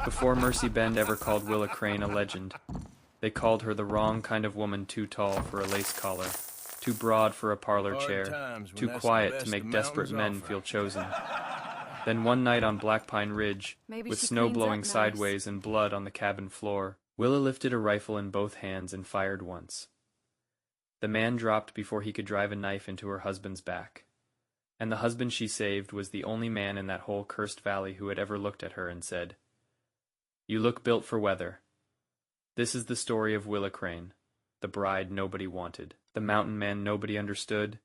Before Mercy Bend ever called Willa Crane a legend, they called her the wrong kind of woman, too tall for a lace collar, too broad for a parlor chair, too quiet to make desperate men feel chosen. Then one night on Blackpine Ridge, with snow blowing sideways and blood on the cabin floor, Willa lifted a rifle in both hands and fired once. The man dropped before he could drive a knife into her husband's back. And the husband she saved was the only man in that whole cursed valley who had ever looked at her and said, "You look built for weather." This is the story of Willa Crane, the bride nobody wanted, the mountain man nobody understood,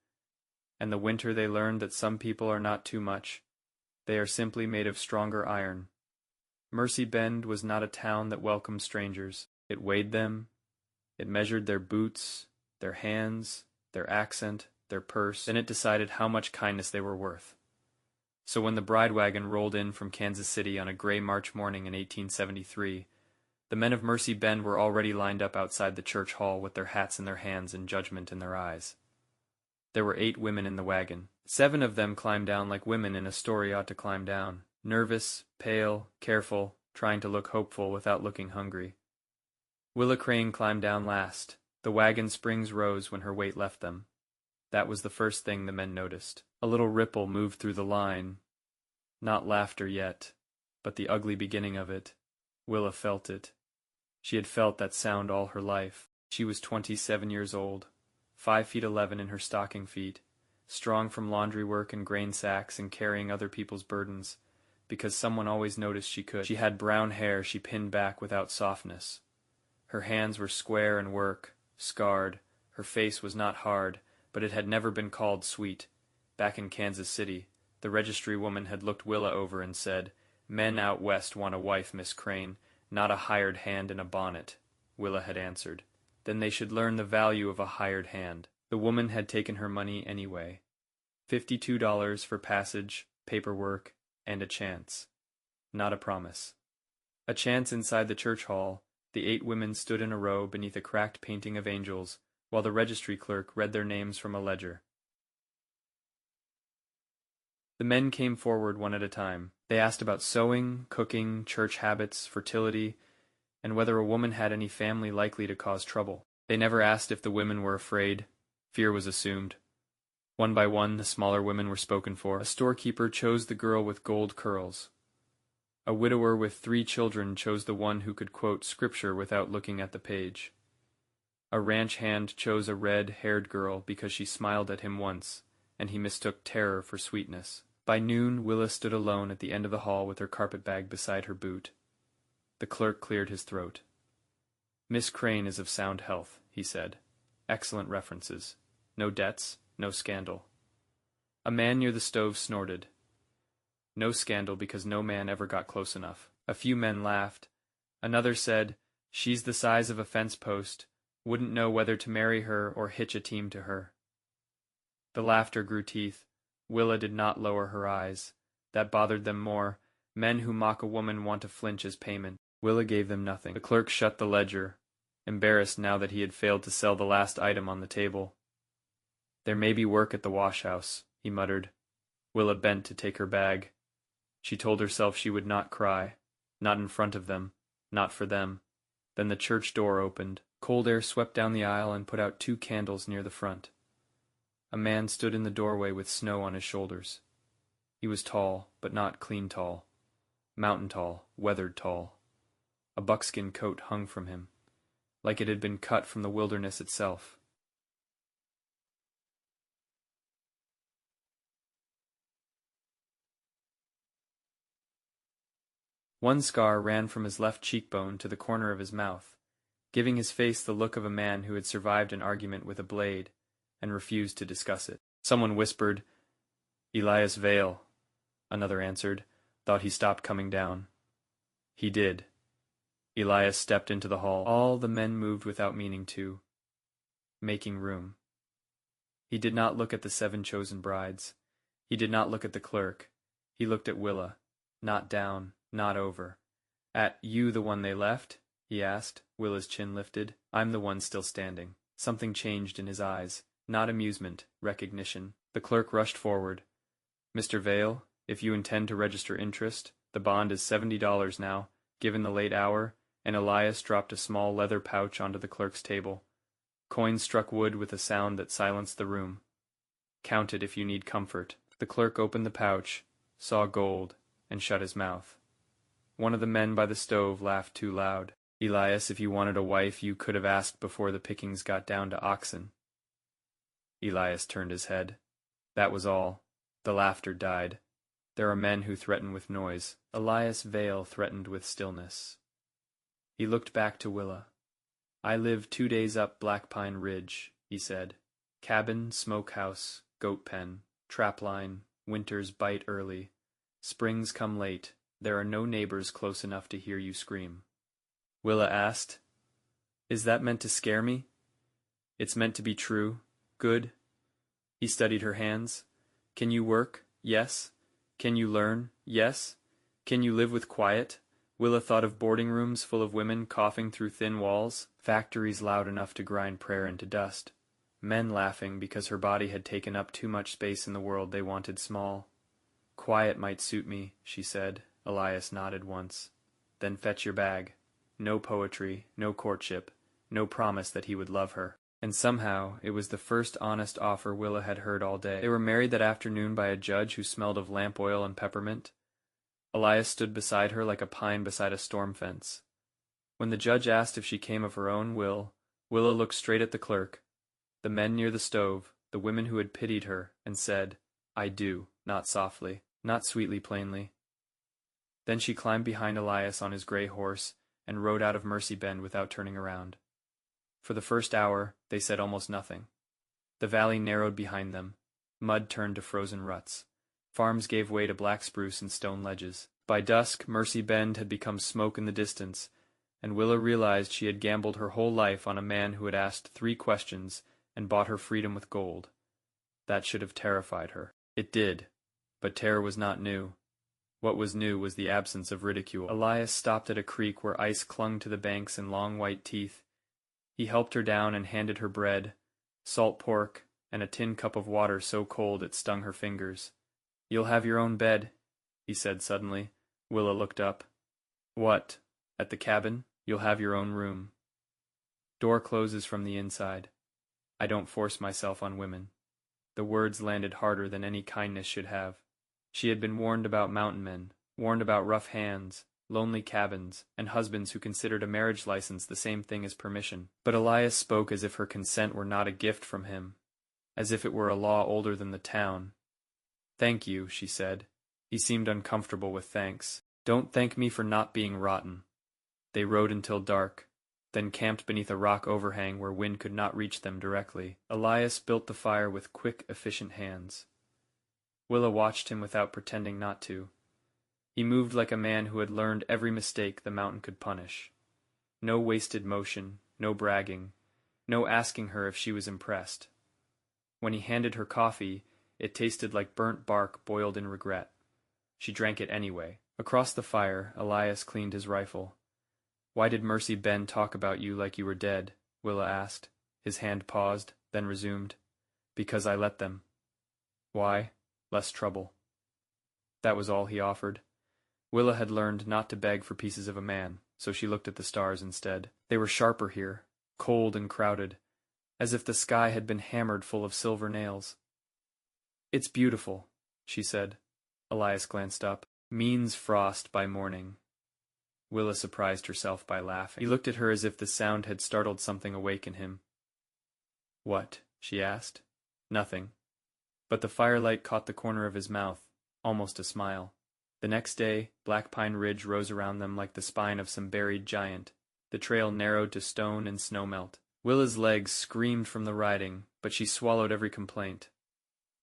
and the winter they learned that some people are not too much. They are simply made of stronger iron. Mercy Bend was not a town that welcomed strangers. It weighed them. It measured their boots, their hands, their accent, their purse, then it decided how much kindness they were worth. So when the bride wagon rolled in from Kansas City on a gray March morning in 1873, the men of Mercy Bend were already lined up outside the church hall with their hats in their hands and judgment in their eyes. There were 8 women in the wagon. 7 of them climbed down like women in a story ought to climb down, nervous, pale, careful, trying to look hopeful without looking hungry. Willa Crane climbed down last. The wagon springs rose when her weight left them. That was the first thing the men noticed. A little ripple moved through the line. Not laughter yet, but the ugly beginning of it. Willa felt it. She had felt that sound all her life. She was 27 years old, 5 feet 11 in her stocking feet, strong from laundry work and grain sacks and carrying other people's burdens, because someone always noticed she could. She had brown hair she pinned back without softness. Her hands were square and work, scarred. Her face was not hard, but it had never been called sweet. Back in Kansas City, the registry woman had looked Willa over and said, "Men out west want a wife, Miss Crane, not a hired hand in a bonnet," Willa had answered. Then they should learn the value of a hired hand. The woman had taken her money anyway. $52 for passage, paperwork, and a chance. Not a promise. A chance inside the church hall. The 8 women stood in a row beneath a cracked painting of angels, while the registry clerk read their names from a ledger. The men came forward one at a time. They asked about sewing, cooking, church habits, fertility, and whether a woman had any family likely to cause trouble. They never asked if the women were afraid. Fear was assumed. One by one, the smaller women were spoken for. A storekeeper chose the girl with gold curls. A widower with 3 children chose the one who could quote scripture without looking at the page. A ranch hand chose a red-haired girl because she smiled at him once, and he mistook terror for sweetness. By noon, Willa stood alone at the end of the hall with her carpetbag beside her boot. The clerk cleared his throat. "Miss Crane is of sound health," he said. "Excellent references. No debts, no scandal." A man near the stove snorted. No scandal because no man ever got close enough. A few men laughed. Another said, "She's the size of a fence post. Wouldn't know whether to marry her or hitch a team to her." The laughter grew teeth. Willa did not lower her eyes. That bothered them more. Men who mock a woman want to flinch as payment. Willa gave them nothing. The clerk shut the ledger, embarrassed now that he had failed to sell the last item on the table. "There may be work at the wash-house," he muttered. Willa bent to take her bag. She told herself she would not cry. Not in front of them. Not for them. Then the church door opened. Cold air swept down the aisle and put out 2 candles near the front. A man stood in the doorway with snow on his shoulders. He was tall, but not clean tall. Mountain tall, weathered tall. A buckskin coat hung from him, like it had been cut from the wilderness itself. One scar ran from his left cheekbone to the corner of his mouth, giving his face the look of a man who had survived an argument with a blade and refused to discuss it. Someone whispered, "Elias Vale." Another answered, "Thought he stopped coming down." He did. Elias stepped into the hall. All the men moved without meaning to, making room. He did not look at the 7 chosen brides. He did not look at the clerk. He looked at Willa, not down, not over. "At you the one they left?" he asked. Willa's chin lifted. "I'm the one still standing." Something changed in his eyes. Not amusement, recognition. The clerk rushed forward. "Mr. Vale, if you intend to register interest, the bond is $70 now, given the late hour, and Elias dropped a small leather pouch onto the clerk's table. Coins struck wood with a sound that silenced the room. "Count it if you need comfort." The clerk opened the pouch, saw gold, and shut his mouth. One of the men by the stove laughed too loud. "Elias, if you wanted a wife, you could have asked before the pickings got down to oxen." Elias turned his head. That was all. The laughter died. There are men who threaten with noise. Elias Vale threatened with stillness. He looked back to Willa. "I live 2 days up Blackpine Ridge," he said. "Cabin, smokehouse, goat pen, trapline, winters bite early. Springs come late. There are no neighbors close enough to hear you scream." Willa asked, "Is that meant to scare me?" "It's meant to be true. Good." He studied her hands. "Can you work? Yes. Can you learn? Yes. Can you live with quiet?" Willa thought of boarding rooms full of women coughing through thin walls, factories loud enough to grind prayer into dust, men laughing because her body had taken up too much space in the world they wanted small. "Quiet might suit me," she said. Elias nodded once. "Then fetch your bag. No poetry, no courtship, no promise that he would love her." And somehow it was the first honest offer Willa had heard all day. They were married that afternoon by a judge who smelled of lamp oil and peppermint. Elias stood beside her like a pine beside a storm fence. When the judge asked if she came of her own will, Willa looked straight at the clerk, the men near the stove, the women who had pitied her, and said, "I do," not softly, not sweetly plainly. Then she climbed behind Elias on his gray horse and rode out of Mercy Bend without turning around. For the first hour, they said almost nothing. The valley narrowed behind them. Mud turned to frozen ruts. Farms gave way to black spruce and stone ledges. By dusk, Mercy Bend had become smoke in the distance, and Willa realized she had gambled her whole life on a man who had asked 3 questions and bought her freedom with gold. That should have terrified her. It did, but terror was not new. What was new was the absence of ridicule. Elias stopped at a creek where ice clung to the banks in long white teeth. He helped her down and handed her bread, salt pork, and a tin cup of water so cold it stung her fingers. "You'll have your own bed," he said suddenly. Willa looked up. "What? At the cabin? You'll have your own room. Door closes from the inside. I don't force myself on women." The words landed harder than any kindness should have. She had been warned about mountain men, warned about rough hands, lonely cabins, and husbands who considered a marriage license the same thing as permission. But Elias spoke as if her consent were not a gift from him, as if it were a law older than the town. "Thank you," she said. He seemed uncomfortable with thanks. "Don't thank me for not being rotten." They rode until dark, then camped beneath a rock overhang where wind could not reach them directly. Elias built the fire with quick, efficient hands. Willa watched him without pretending not to. He moved like a man who had learned every mistake the mountain could punish. No wasted motion, no bragging, no asking her if she was impressed. When he handed her coffee, it tasted like burnt bark boiled in regret. She drank it anyway. Across the fire, Elias cleaned his rifle. "Why did Mercy Bend talk about you like you were dead?" Willa asked. His hand paused, then resumed. "Because I let them." "Why?" "Less trouble." That was all he offered. Willa had learned not to beg for pieces of a man, so she looked at the stars instead. They were sharper here, cold and crowded, as if the sky had been hammered full of silver nails. "It's beautiful," she said. Elias glanced up. "Means frost by morning." Willa surprised herself by laughing. He looked at her as if the sound had startled something awake in him. "What?" she asked. "Nothing." But the firelight caught the corner of his mouth, almost a smile. The next day, Blackpine Ridge rose around them like the spine of some buried giant. The trail narrowed to stone and snowmelt. Willa's legs screamed from the riding, but she swallowed every complaint.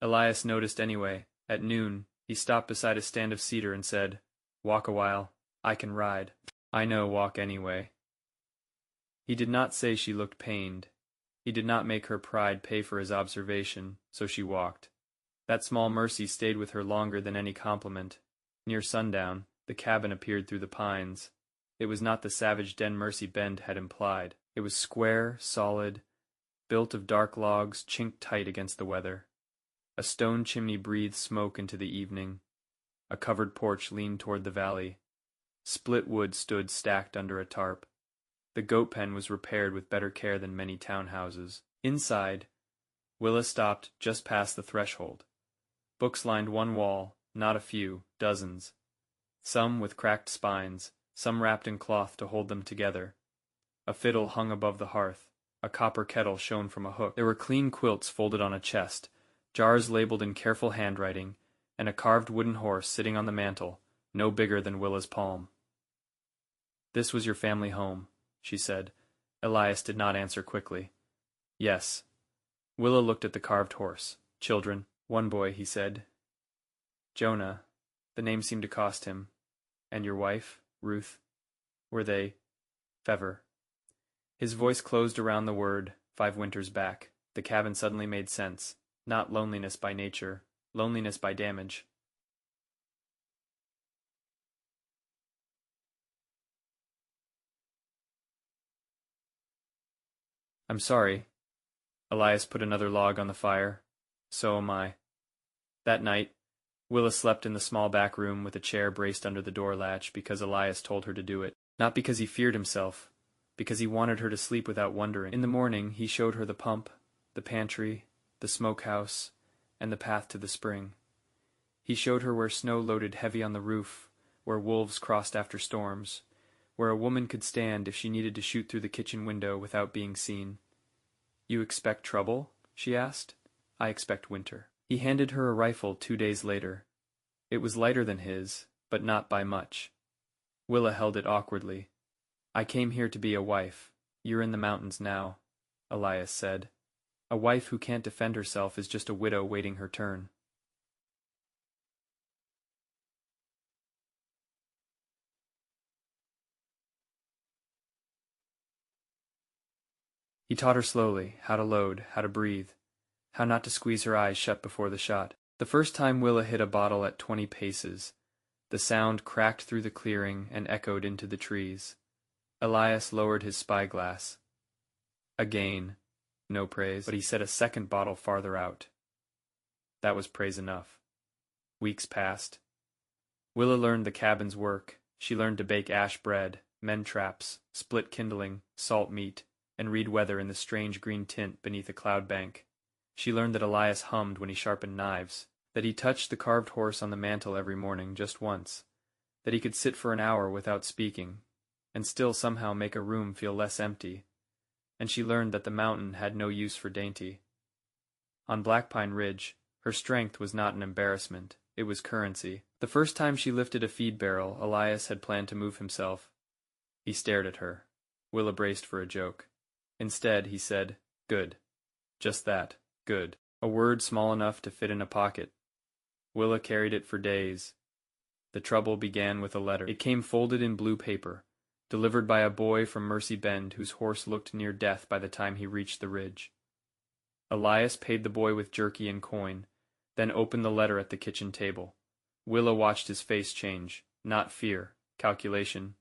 Elias noticed anyway. At noon, he stopped beside a stand of cedar and said, "Walk a while. I can ride." "I know, walk anyway." He did not say she looked pained. He did not make her pride pay for his observation, so she walked. That small mercy stayed with her longer than any compliment. Near sundown, the cabin appeared through the pines. It was not the savage den Mercy Bend had implied. It was square, solid, built of dark logs chinked tight against the weather. A stone chimney breathed smoke into the evening. A covered porch leaned toward the valley. Split wood stood stacked under a tarp. The goat pen was repaired with better care than many townhouses. Inside, Willa stopped just past the threshold. Books lined one wall, not a few, dozens. Some with cracked spines, some wrapped in cloth to hold them together. A fiddle hung above the hearth. A copper kettle shone from a hook. There were clean quilts folded on a chest, jars labeled in careful handwriting, and a carved wooden horse sitting on the mantel, no bigger than Willa's palm. "This was your family home," she said. Elias did not answer quickly. "Yes." Willa looked at the carved horse. "Children?" "One boy," he said. "Jonah." The name seemed to cost him. "And your wife, Ruth? Were they Fever?" His voice closed around the word, 5 winters back. The cabin suddenly made sense. Not loneliness by nature, loneliness by damage. "I'm sorry." Elias put another log on the fire. "So am I." That night, Willa slept in the small back room with a chair braced under the door latch because Elias told her to do it. Not because he feared himself, because he wanted her to sleep without wondering. In the morning, he showed her the pump, the pantry, the smokehouse, and the path to the spring. He showed her where snow loaded heavy on the roof, where wolves crossed after storms, where a woman could stand if she needed to shoot through the kitchen window without being seen. "You expect trouble?" she asked. "I expect winter." He handed her a rifle 2 days later. It was lighter than his, but not by much. Willa held it awkwardly. "I came here to be a wife. You're in the mountains now," Elias said. "A wife who can't defend herself is just a widow waiting her turn." He taught her slowly how to load, how to breathe, how not to squeeze her eyes shut before the shot. The first time Willa hit a bottle at 20 paces, the sound cracked through the clearing and echoed into the trees. Elias lowered his spyglass. Again, no praise, but he set a second bottle farther out. That was praise enough. Weeks passed. Willa learned the cabin's work. She learned to bake ash bread, mend traps, split kindling, salt meat, and read weather in the strange green tint beneath a cloud bank. She learned that Elias hummed when he sharpened knives, that he touched the carved horse on the mantel every morning just once, that he could sit for an hour without speaking, and still somehow make a room feel less empty, and she learned that the mountain had no use for dainty. On Blackpine Ridge, her strength was not an embarrassment, it was currency. The first time she lifted a feed barrel, Elias had planned to move himself. He stared at her. Willa braced for a joke. Instead, he said, "Good." Just that, good. A word small enough to fit in a pocket. Willa carried it for days. The trouble began with a letter. It came folded in blue paper, delivered by a boy from Mercy Bend whose horse looked near death by the time he reached the ridge. Elias paid the boy with jerky and coin, then opened the letter at the kitchen table. Willa watched his face change, not fear, calculation.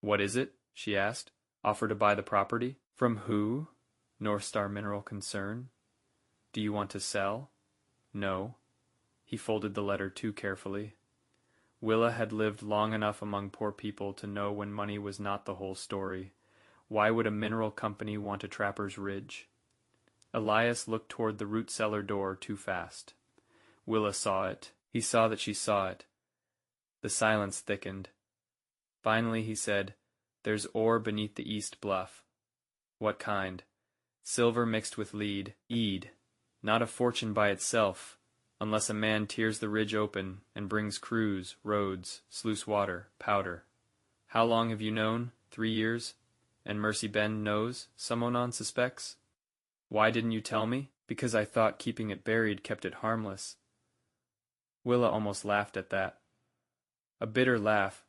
"What is it?" she asked. "Offer to buy the property?" "From who?" "North Star Mineral Concern." "Do you want to sell?" "No." He folded the letter too carefully. Willa had lived long enough among poor people to know when money was not the whole story. Why would a mineral company want a trapper's ridge? Elias looked toward the root cellar door too fast. Willa saw it. He saw that she saw it. The silence thickened. Finally he said, "There's ore beneath the east bluff." "What kind?" "Silver mixed with lead. Eed. Not a fortune by itself, unless a man tears the ridge open and brings crews, roads, sluice water, powder." "How long have you known? 3 years? And Mercy Bend knows? Someone suspects?" "Why didn't you tell me?" "Because I thought keeping it buried kept it harmless." Willa almost laughed at that. A bitter laugh.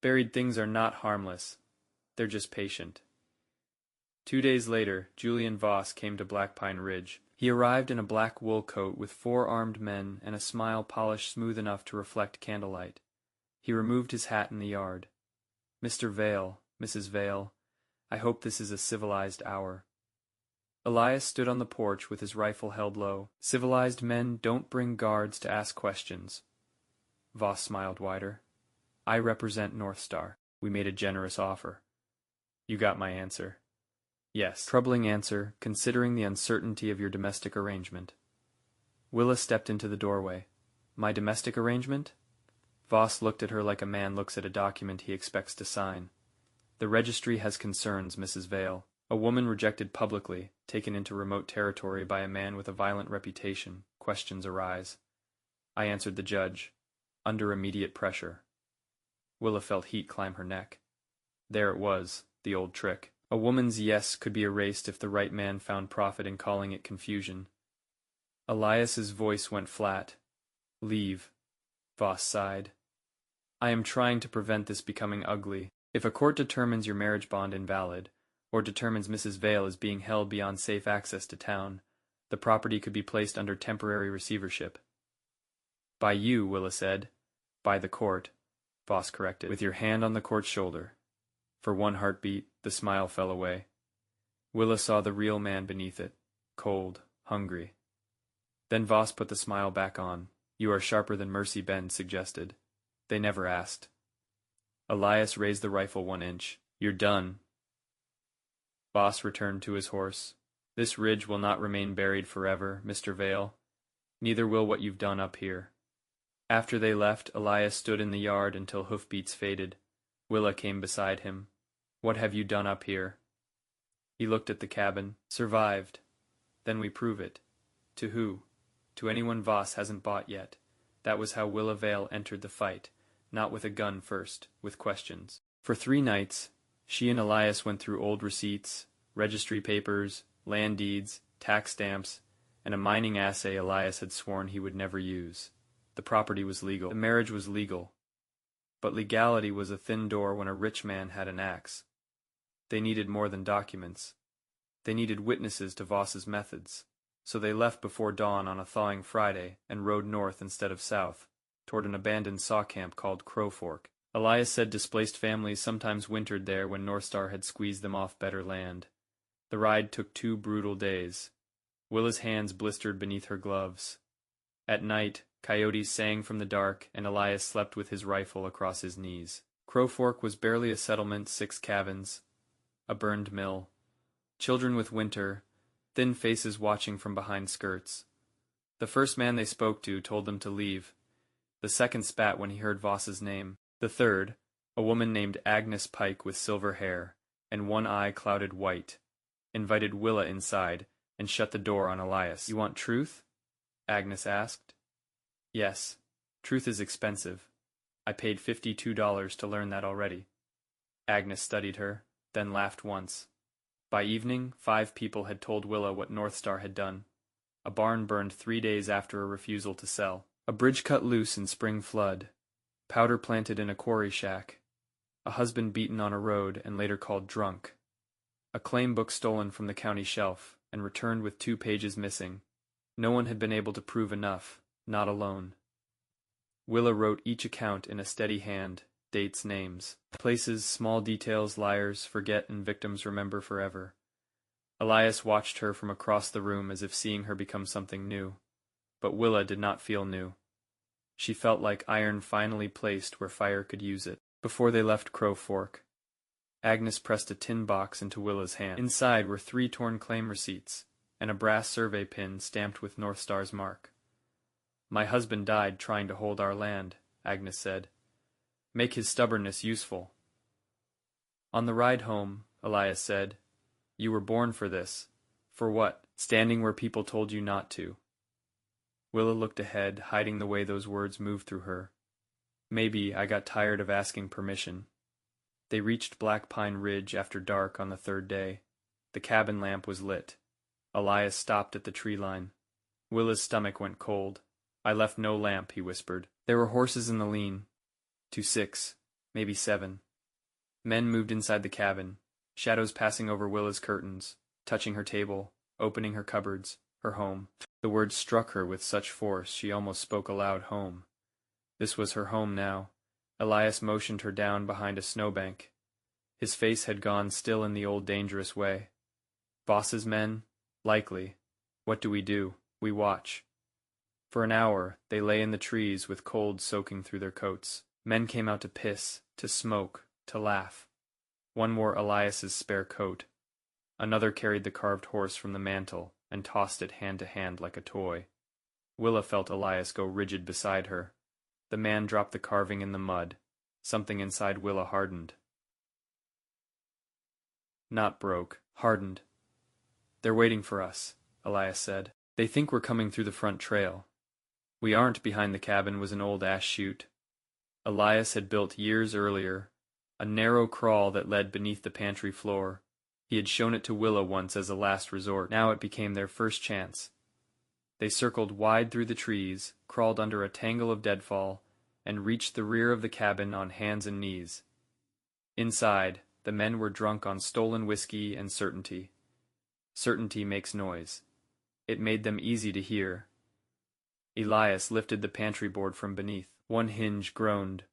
Buried things are not harmless. They're just patient. 2 days later, Julian Voss came to Blackpine Ridge. He arrived in a black wool coat with 4 armed men and a smile polished smooth enough to reflect candlelight. He removed his hat in the yard. "Mr. Vale, Mrs. Vale, I hope this is a civilized hour." Elias stood on the porch with his rifle held low. "Civilized men don't bring guards to ask questions." Voss smiled wider. I represent North Star. We made a generous offer. You got my answer. Yes. Troubling answer, considering the uncertainty of your domestic arrangement. Willa stepped into the doorway. My domestic arrangement? Voss looked at her like a man looks at a document he expects to sign. The registry has concerns, Mrs. Vale. A woman rejected publicly, taken into remote territory by a man with a violent reputation. Questions arise. I answered the judge, under immediate pressure. Willa felt heat climb her neck. There it was, the old trick. A woman's yes could be erased if the right man found profit in calling it confusion. Elias's voice went flat. Leave. Voss sighed. I am trying to prevent this becoming ugly. If a court determines your marriage bond invalid, or determines Mrs. Vale is being held beyond safe access to town, the property could be placed under temporary receivership. By you, Willa said. By the court, Voss corrected, with your hand on the court's shoulder. For one heartbeat, the smile fell away. Willa saw the real man beneath it, cold, hungry. Then Voss put the smile back on. You are sharper than Mercy Bend suggested. They never asked. Elias raised the rifle 1 inch. You're done. Voss returned to his horse. This ridge will not remain buried forever, Mr. Vale. Neither will what you've done up here. After they left, Elias stood in the yard until hoofbeats faded. Willa came beside him. What have you done up here? He looked at the cabin. Survived. Then we prove it. To who? To anyone Voss hasn't bought yet. That was how Willa Vale entered the fight, not with a gun first, with questions. For 3 nights, she and Elias went through old receipts, registry papers, land deeds, tax stamps, and a mining assay Elias had sworn he would never use. The property was legal. The marriage was legal. But legality was a thin door when a rich man had an axe. They needed more than documents. They needed witnesses to Voss's methods. So they left before dawn on a thawing Friday and rode north instead of south, toward an abandoned saw camp called Crow Fork. Elias said displaced families sometimes wintered there when North Star had squeezed them off better land. The ride took 2 brutal days. Willa's hands blistered beneath her gloves. At night, coyotes sang from the dark, and Elias slept with his rifle across his knees. Crow Fork was barely a settlement, 6 cabins, a burned mill, children with winter, thin faces watching from behind skirts. The first man they spoke to told them to leave. The second spat when he heard Voss's name. The third, a woman named Agnes Pike with silver hair, and one eye clouded white, invited Willa inside and shut the door on Elias. You want truth? Agnes asked. Yes. Truth is expensive. I paid $52 to learn that already. Agnes studied her, then laughed once. By evening, 5 people had told Willa what North Star had done. A barn burned 3 days after a refusal to sell. A bridge cut loose in spring flood. Powder planted in a quarry shack. A husband beaten on a road and later called drunk. A claim book stolen from the county shelf and returned with 2 pages missing. No one had been able to prove enough, not alone. Willa wrote each account in a steady hand, dates, names. Places, small details liars forget and victims remember forever. Elias watched her from across the room as if seeing her become something new. But Willa did not feel new. She felt like iron finally placed where fire could use it. Before they left Crow Fork, Agnes pressed a tin box into Willa's hand. Inside were 3 torn claim receipts and a brass survey pin stamped with North Star's mark. My husband died trying to hold our land, Agnes said. Make his stubbornness useful. On the ride home, Elias said, you were born for this. For what? Standing where people told you not to. Willa looked ahead, hiding the way those words moved through her. Maybe I got tired of asking permission. They reached Blackpine Ridge after dark on the 3rd day. The cabin lamp was lit. Elias stopped at the tree line. Willa's stomach went cold. I left no lamp, he whispered. There were horses in the lean. To 6, maybe 7. Men moved inside the cabin, shadows passing over Willa's curtains, touching her table, opening her cupboards, her home. The words struck her with such force she almost spoke aloud. Home. This was her home now. Elias motioned her down behind a snowbank. His face had gone still in the old dangerous way. Voss's men? Likely. What do? We watch. For an hour they lay in the trees with cold soaking through their coats. Men came out to piss, to smoke, to laugh. One wore Elias's spare coat. Another carried the carved horse from the mantel and tossed it hand to hand like a toy. Willa felt Elias go rigid beside her. The man dropped the carving in the mud. Something inside Willa hardened. Not broke, hardened. "They're waiting for us," Elias said. "They think we're coming through the front trail." We aren't. Behind the cabin was an old ash chute. Elias had built years earlier, a narrow crawl that led beneath the pantry floor. He had shown it to Willa once as a last resort. Now it became their first chance. They circled wide through the trees, crawled under a tangle of deadfall, and reached the rear of the cabin on hands and knees. Inside, the men were drunk on stolen whiskey and certainty. Certainty makes noise. It made them easy to hear. Elias lifted the pantry board from beneath. One hinge groaned.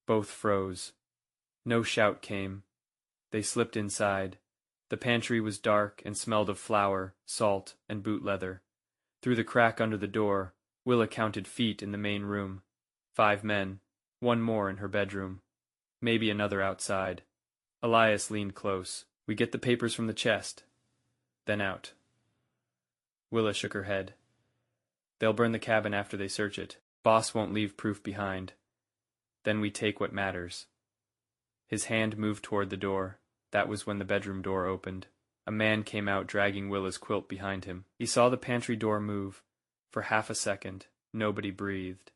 Both froze. No shout came. They slipped inside. The pantry was dark and smelled of flour, salt, and boot leather. Through the crack under the door, Willa counted feet in the main room. 5 men, 1 more in her bedroom. Maybe another outside. Elias leaned close. "We get the papers from the chest. Then out." Willa shook her head. "They'll burn the cabin after they search it. Boss won't leave proof behind. Then we take what matters." His hand moved toward the door. That was when the bedroom door opened. A man came out dragging Willa's quilt behind him. He saw the pantry door move. For half a second, nobody breathed.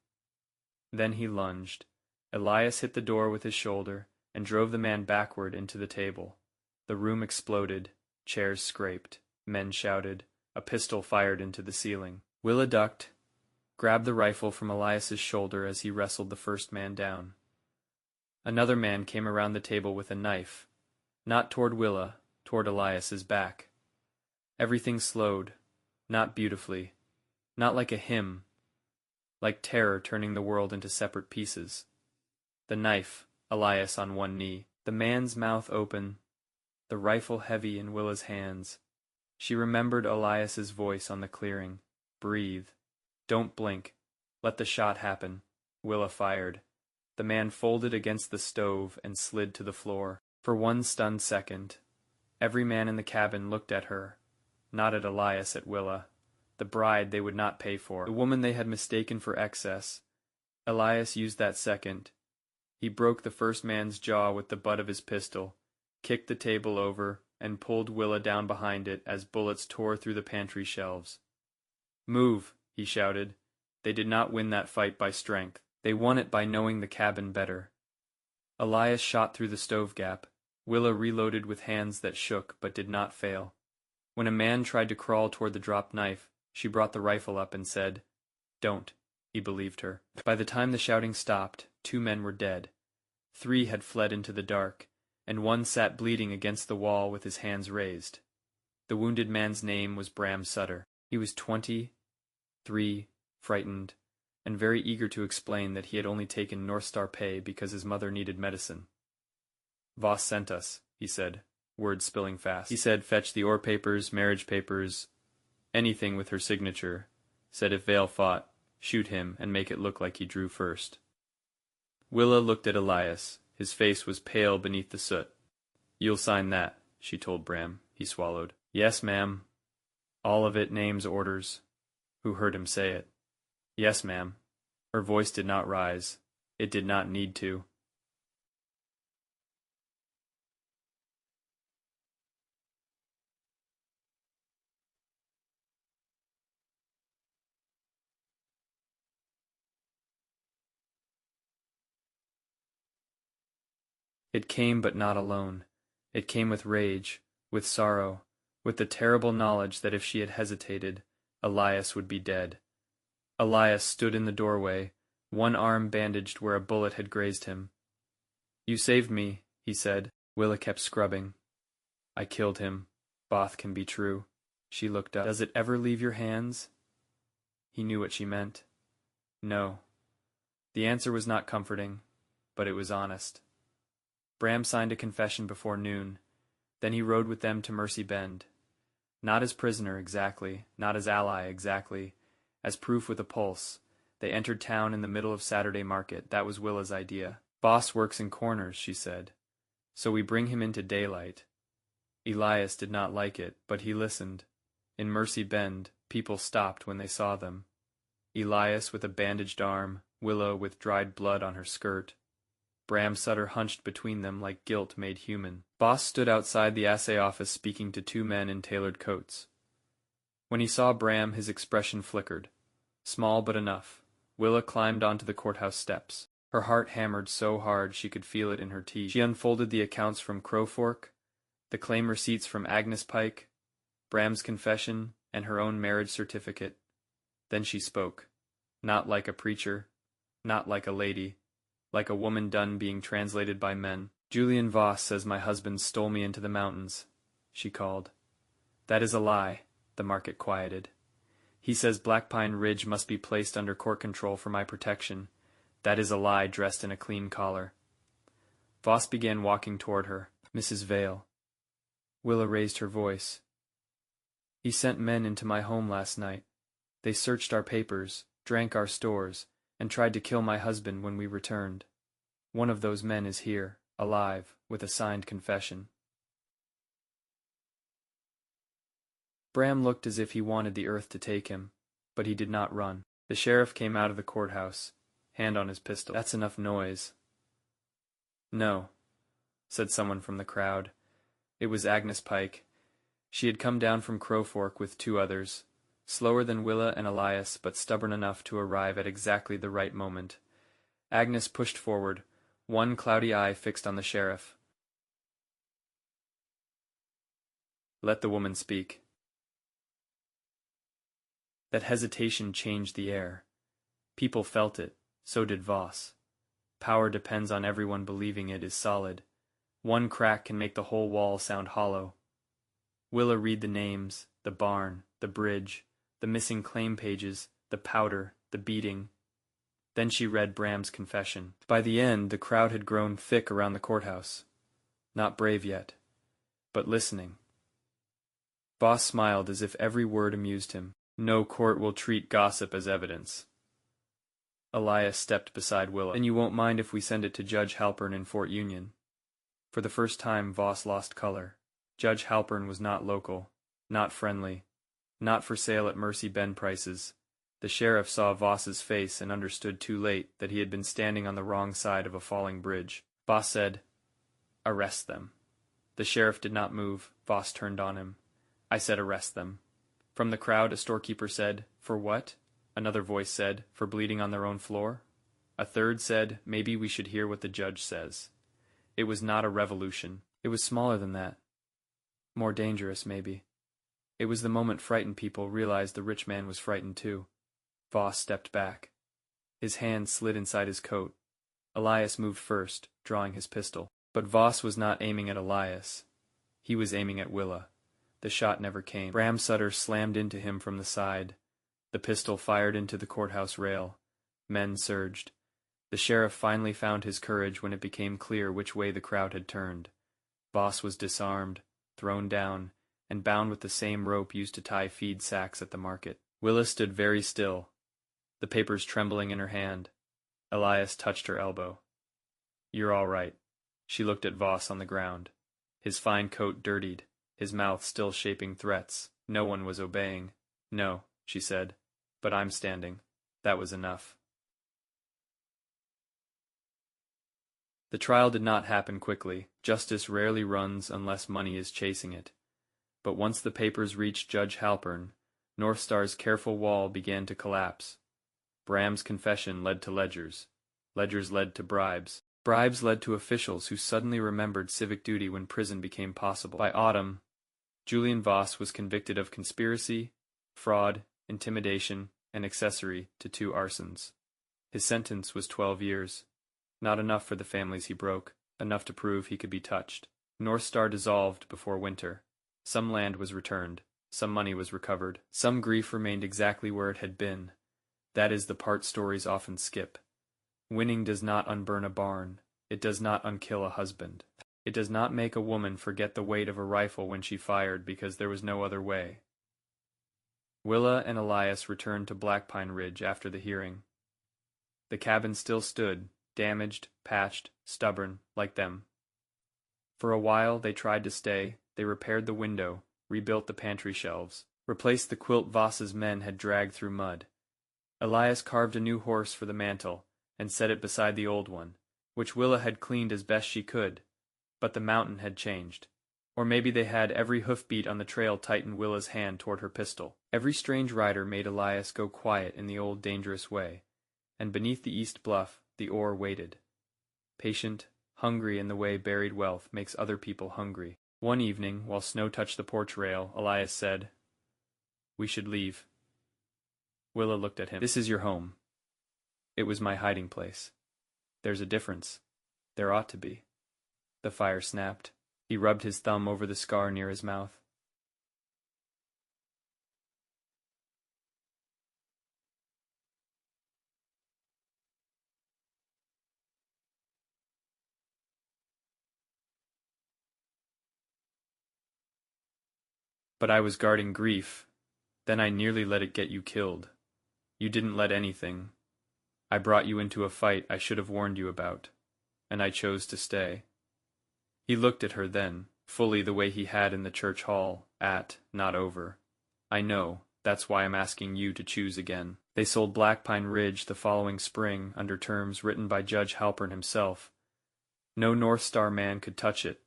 Then he lunged. Elias hit the door with his shoulder and drove the man backward into the table. The room exploded. Chairs scraped. Men shouted. A pistol fired into the ceiling. Willa ducked, grabbed the rifle from Elias's shoulder as he wrestled the first man down. Another man came around the table with a knife, not toward Willa, toward Elias's back. Everything slowed, not beautifully, not like a hymn, like terror turning the world into separate pieces. The knife, Elias on one knee, the man's mouth open, the rifle heavy in Willa's hands. She remembered Elias's voice on the clearing. "Breathe. Don't blink. Let the shot happen." Willa fired. The man folded against the stove and slid to the floor. For one stunned second, every man in the cabin looked at her, not at Elias, at Willa, the bride they would not pay for, the woman they had mistaken for excess. Elias used that second. He broke the first man's jaw with the butt of his pistol, kicked the table over, and pulled Willa down behind it as bullets tore through the pantry shelves. "Move," he shouted. They did not win that fight by strength. They won it by knowing the cabin better. Elias shot through the stove gap. Willa reloaded with hands that shook but did not fail. When a man tried to crawl toward the dropped knife, she brought the rifle up and said, "Don't." He believed her. By the time the shouting stopped, 2 men were dead. 3 had fled into the dark, and 1 sat bleeding against the wall with his hands raised. The wounded man's name was Bram Sutter. He was 23, frightened, and very eager to explain that he had only taken North Star pay because his mother needed medicine. "Voss sent us," he said, words spilling fast. He said fetch the ore papers, marriage papers, anything with her signature. Said if Vale fought, shoot him and make it look like he drew first. Willa looked at Elias. His face was pale beneath the soot. "You'll sign that," she told Bram. He swallowed. "Yes, ma'am." All of it names, orders. Who heard him say it? "Yes, ma'am." Her voice did not rise. It did not need to. It came, but not alone. It came with rage, with sorrow, with the terrible knowledge that if she had hesitated, Elias would be dead. Elias stood in the doorway, one arm bandaged where a bullet had grazed him. "You saved me," he said. Willa kept scrubbing. "I killed him. Both can be true." She looked up. "Does it ever leave your hands?" He knew what she meant. No. The answer was not comforting, but it was honest. Bram signed a confession before noon. Then he rode with them to Mercy Bend. Not as prisoner exactly, not as ally exactly, as proof with a pulse. They entered town in the middle of Saturday market. That was Willa's idea. Boss works in corners, she said. So we bring him into daylight. Elias did not like it, but he listened. In Mercy Bend, people stopped when they saw them. Elias with a bandaged arm, Willa with dried blood on her skirt. Bram Sutter hunched between them like guilt made human. Boss stood outside the assay office speaking to two men in tailored coats. When he saw Bram, his expression flickered. Small but enough. Willa climbed onto the courthouse steps. Her heart hammered so hard she could feel it in her teeth. She unfolded the accounts from Crowfork, the claim receipts from Agnes Pike, Bram's confession, and her own marriage certificate. Then she spoke. Not like a preacher, not like a lady, like a woman done being translated by men. Julian Voss says my husband stole me into the mountains, she called. That is a lie, the market quieted. He says Blackpine Ridge must be placed under court control for my protection. That is a lie dressed in a clean collar. Voss began walking toward her. Mrs. Vale. Willa raised her voice. He sent men into my home last night. They searched our papers, drank our stores, and tried to kill my husband when we returned. One of those men is here, alive, with a signed confession. Bram looked as if he wanted the earth to take him, but he did not run. The sheriff came out of the courthouse, hand on his pistol. That's enough noise. No, said someone from the crowd. It was Agnes Pike. She had come down from Crowfork with two others, slower than Willa and Elias, but stubborn enough to arrive at exactly the right moment. Agnes pushed forward, one cloudy eye fixed on the sheriff. Let the woman speak. That hesitation changed the air. People felt it, so did Voss. Power depends on everyone believing it is solid. One crack can make the whole wall sound hollow. Willa read the names, the barn, the bridge, the missing claim pages, the powder, the beating. Then she read Bram's confession. By the end, the crowd had grown thick around the courthouse. Not brave yet, but listening. Voss smiled as if every word amused him. No court will treat gossip as evidence. Elias stepped beside Willa. And you won't mind if we send it to Judge Halpern in Fort Union? For the first time, Voss lost color. Judge Halpern was not local, not friendly, not for sale at Mercy Bend prices. The sheriff saw Voss's face and understood too late that he had been standing on the wrong side of a falling bridge. Voss said, "Arrest them." The sheriff did not move. Voss turned on him. I said arrest them. From the crowd, a storekeeper said, "For what?" Another voice said, "For bleeding on their own floor." A third said, "Maybe we should hear what the judge says." It was not a revolution. It was smaller than that. More dangerous, maybe. It was the moment frightened people realized the rich man was frightened too. Voss stepped back. His hand slid inside his coat. Elias moved first, drawing his pistol. But Voss was not aiming at Elias. He was aiming at Willa. The shot never came. Bram Sutter slammed into him from the side. The pistol fired into the courthouse rail. Men surged. The sheriff finally found his courage when it became clear which way the crowd had turned. Voss was disarmed, thrown down, and bound with the same rope used to tie feed sacks at the market. Willa stood very still, the papers trembling in her hand. Elias touched her elbow. You're all right. She looked at Voss on the ground. His fine coat dirtied, his mouth still shaping threats. No one was obeying. No, she said, but I'm standing. That was enough. The trial did not happen quickly. Justice rarely runs unless money is chasing it. But once the papers reached Judge Halpern, North Star's careful wall began to collapse. Bram's confession led to ledgers. Ledgers led to bribes. Bribes led to officials who suddenly remembered civic duty when prison became possible. By autumn, Julian Voss was convicted of conspiracy, fraud, intimidation, and accessory to 2 arsons. His sentence was 12 years. Not enough for the families he broke, enough to prove he could be touched. North Star dissolved before winter. Some land was returned, some money was recovered, some grief remained exactly where it had been. That is the part stories often skip. Winning does not unburn a barn. It does not unkill a husband. It does not make a woman forget the weight of a rifle when she fired because there was no other way. Willa and Elias returned to Blackpine Ridge after the hearing. The cabin still stood, damaged, patched, stubborn, like them. For a while they tried to stay. They repaired the window, rebuilt the pantry shelves, replaced the quilt Voss's men had dragged through mud. Elias carved a new horse for the mantel, and set it beside the old one, which Willa had cleaned as best she could, but the mountain had changed. Or maybe they had every hoofbeat on the trail tighten Willa's hand toward her pistol. Every strange rider made Elias go quiet in the old dangerous way, and beneath the east bluff the oar waited. Patient, hungry in the way buried wealth makes other people hungry. One evening, while snow touched the porch rail, Elias said, "We should leave." Willa looked at him. "This is your home." "It was my hiding place." "There's a difference." "There ought to be." The fire snapped. He rubbed his thumb over the scar near his mouth. "But I was guarding grief. Then I nearly let it get you killed. You didn't let anything. I brought you into a fight I should have warned you about, and I chose to stay." He looked at her then, fully the way he had in the church hall, not over. "I know, that's why I'm asking you to choose again." They sold Blackpine Ridge the following spring under terms written by Judge Halpern himself. No North Star man could touch it.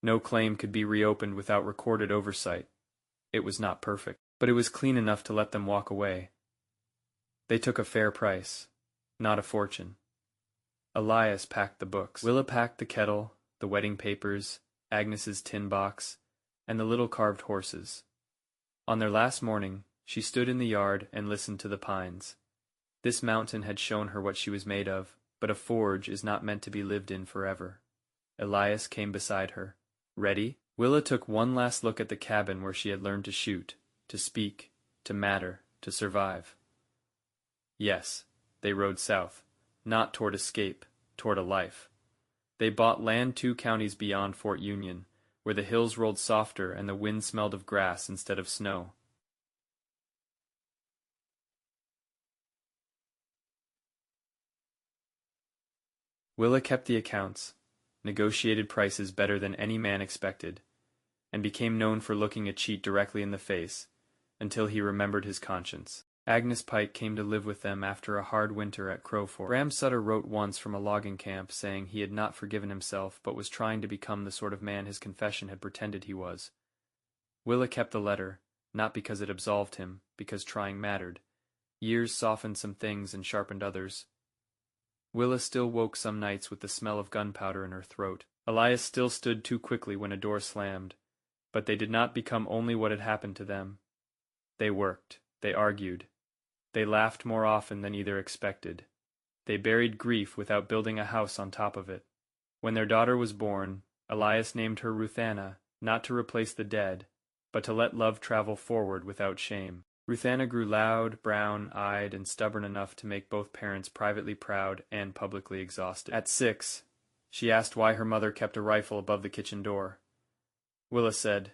No claim could be reopened without recorded oversight. It was not perfect, but it was clean enough to let them walk away. They took a fair price, not a fortune. Elias packed the books. Willa packed the kettle, the wedding papers, Agnes's tin box, and the little carved horses. On their last morning, she stood in the yard and listened to the pines. This mountain had shown her what she was made of, but a forge is not meant to be lived in forever. Elias came beside her. "Ready?" Willa took one last look at the cabin where she had learned to shoot, to speak, to matter, to survive. Yes, they rode south, not toward escape, toward a life. They bought land 2 counties beyond Fort Union, where the hills rolled softer and the wind smelled of grass instead of snow. Willa kept the accounts, negotiated prices better than any man expected, and became known for looking a cheat directly in the face, until he remembered his conscience. Agnes Pike came to live with them after a hard winter at Crow Fort. Bram Sutter wrote once from a logging camp saying he had not forgiven himself but was trying to become the sort of man his confession had pretended he was. Willa kept the letter, not because it absolved him, because trying mattered. Years softened some things and sharpened others. Willa still woke some nights with the smell of gunpowder in her throat. Elias still stood too quickly when a door slammed, but they did not become only what had happened to them. They worked, they argued, they laughed more often than either expected. They buried grief without building a house on top of it. When their daughter was born, Elias named her Ruthanna, not to replace the dead, but to let love travel forward without shame. Ruthanna grew loud, brown-eyed, and stubborn enough to make both parents privately proud and publicly exhausted. At 6, she asked why her mother kept a rifle above the kitchen door. Willa said,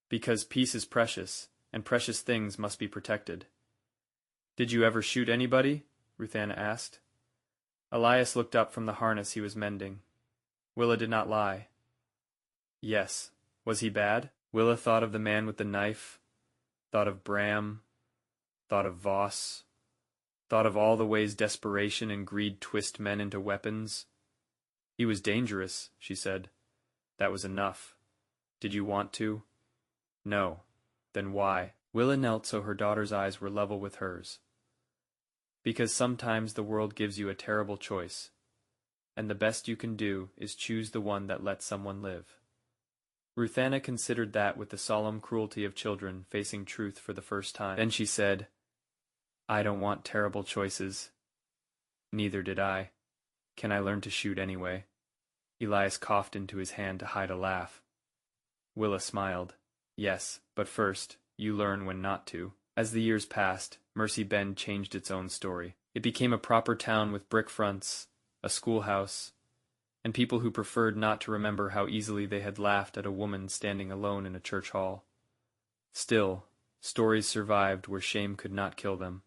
"Because peace is precious, and precious things must be protected." "Did you ever shoot anybody?" Ruthanna asked. Elias looked up from the harness he was mending. Willa did not lie. "Yes. Was he bad?" Willa thought of the man with the knife, thought of Bram, thought of Voss, thought of all the ways desperation and greed twist men into weapons. "He was dangerous," she said. "That was enough. Did you want to?" "No." "Then why?" Willa knelt so her daughter's eyes were level with hers. "Because sometimes the world gives you a terrible choice, and the best you can do is choose the one that lets someone live." Ruthanna considered that with the solemn cruelty of children facing truth for the first time. Then she said, "I don't want terrible choices." "Neither did I. Can I learn to shoot anyway?" Elias coughed into his hand to hide a laugh. Willa smiled. "Yes, but first, you learn when not to." As the years passed, Mercy Bend changed its own story. It became a proper town with brick fronts, a schoolhouse, and people who preferred not to remember how easily they had laughed at a woman standing alone in a church hall. Still, stories survived where shame could not kill them.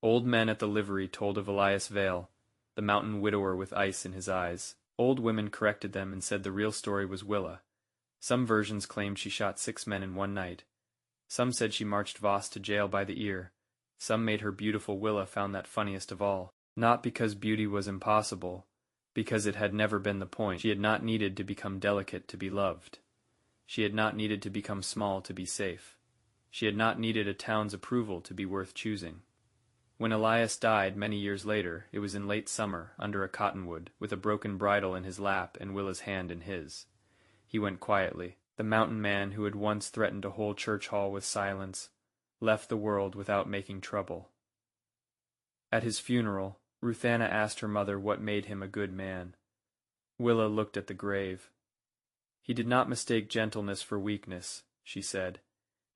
Old men at the livery told of Elias Vale, the mountain widower with ice in his eyes. Old women corrected them and said the real story was Willa. Some versions claimed she shot 6 men in one night. Some said she marched Voss to jail by the ear. Some made her beautiful. Willa found that funniest of all. Not because beauty was impossible, because it had never been the point. She had not needed to become delicate to be loved. She had not needed to become small to be safe. She had not needed a town's approval to be worth choosing. When Elias died many years later, it was in late summer, under a cottonwood, with a broken bridle in his lap and Willa's hand in his. He went quietly. The mountain man who had once threatened a whole church hall with silence left the world without making trouble. At his funeral, Ruthanna asked her mother what made him a good man. Willa looked at the grave. "He did not mistake gentleness for weakness," she said,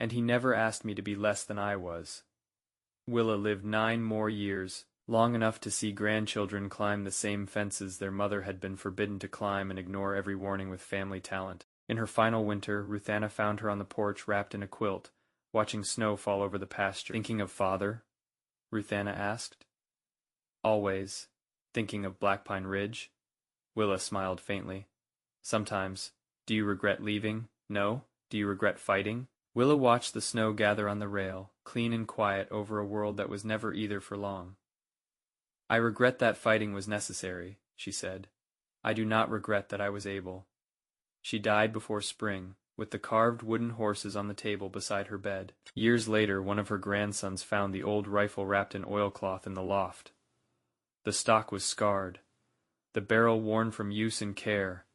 "and he never asked me to be less than I was." Willa lived 9 more years, long enough to see grandchildren climb the same fences their mother had been forbidden to climb and ignore every warning with family talent. In her final winter, Ruthanna found her on the porch wrapped in a quilt, watching snow fall over the pasture. "Thinking of father?" Ruthanna asked. "Always. Thinking of Blackpine Ridge?" Willa smiled faintly. "Sometimes. Do you regret leaving? No? Do you regret fighting?" Willa watched the snow gather on the rail, clean and quiet over a world that was never either for long. "I regret that fighting was necessary," she said. "I do not regret that I was able." She died before spring, with the carved wooden horses on the table beside her bed. Years later, one of her grandsons found the old rifle wrapped in oilcloth in the loft. The stock was scarred, the barrel worn from use and care.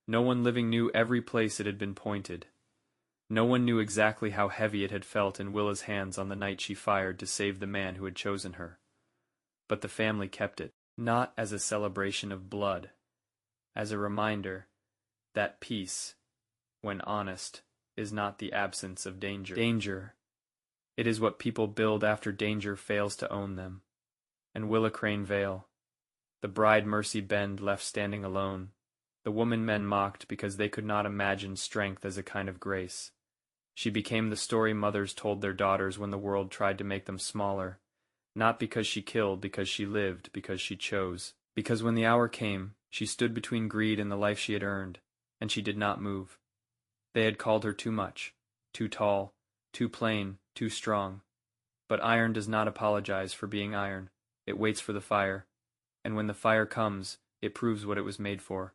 No one living knew every place it had been pointed. No one knew exactly how heavy it had felt in Willa's hands on the night she fired to save the man who had chosen her. But the family kept it, not as a celebration of blood, as a reminder that peace, when honest, is not the absence of danger. Danger. It is what people build after danger fails to own them. And Willa Crane Vale, the bride Mercy Bend left standing alone, the woman men mocked because they could not imagine strength as a kind of grace. She became the story mothers told their daughters when the world tried to make them smaller, not because she killed, because she lived, because she chose. Because when the hour came, she stood between greed and the life she had earned, and she did not move. They had called her too much, too tall, too plain, too strong. But iron does not apologize for being iron. It waits for the fire, and when the fire comes, it proves what it was made for.